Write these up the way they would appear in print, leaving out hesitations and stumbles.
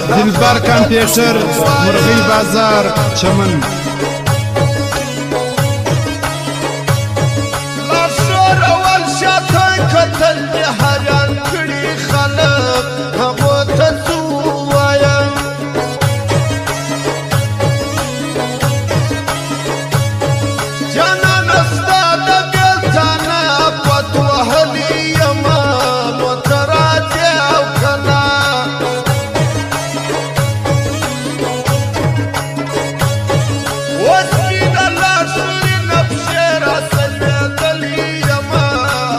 دلبر کمپیوټر مرغی بازار چمن لاشور اول شاته کتل دې حیران کړي خلک هغو ته څه ووایم جانانه ستا د بېلتانه پت وهلي یمه نو ته راځې او که نه اوس مې د لاشوري نه پښې راسلېدلي یمه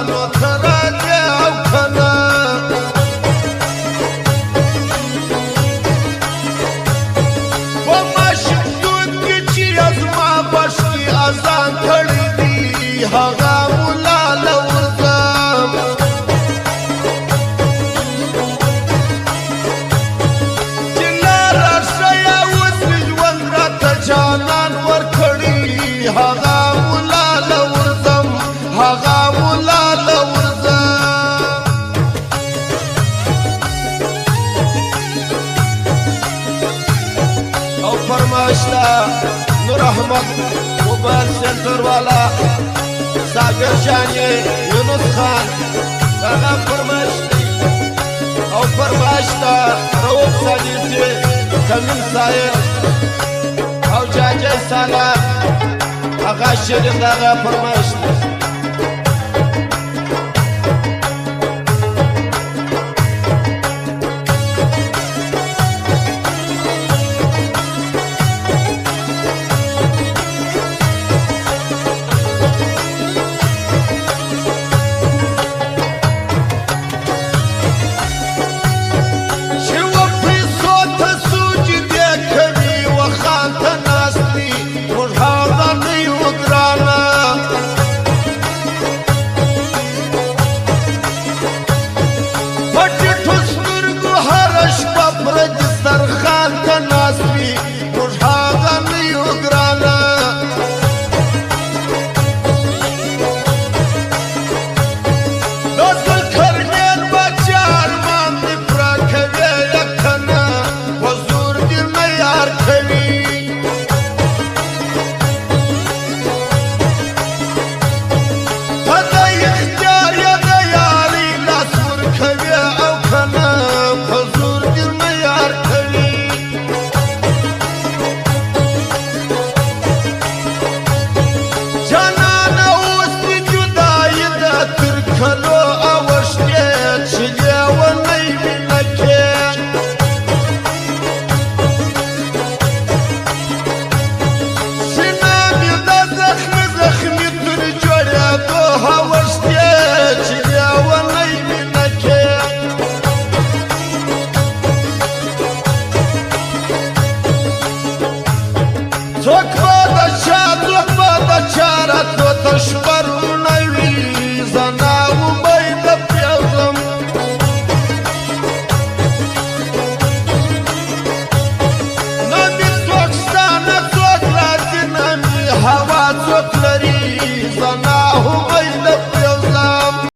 نو ته راځې او که نه په ماشومتوب کې چې زما بش کې اذان کړی دي هغه ملا له ورځم چې لاره ښیه اوس مې ژوند راته جانان ورکړي هغه ملا له ورځم هغه ملا له ورځم او فرمایشته نور احمد موبایل سنټر والا صابر جانې یونس خان هغه فرمایش دی او فرمایشته رؤوف صدیقي تمیم صاحب او جاجی سالار هغه شیرین د هغه فرمایش دی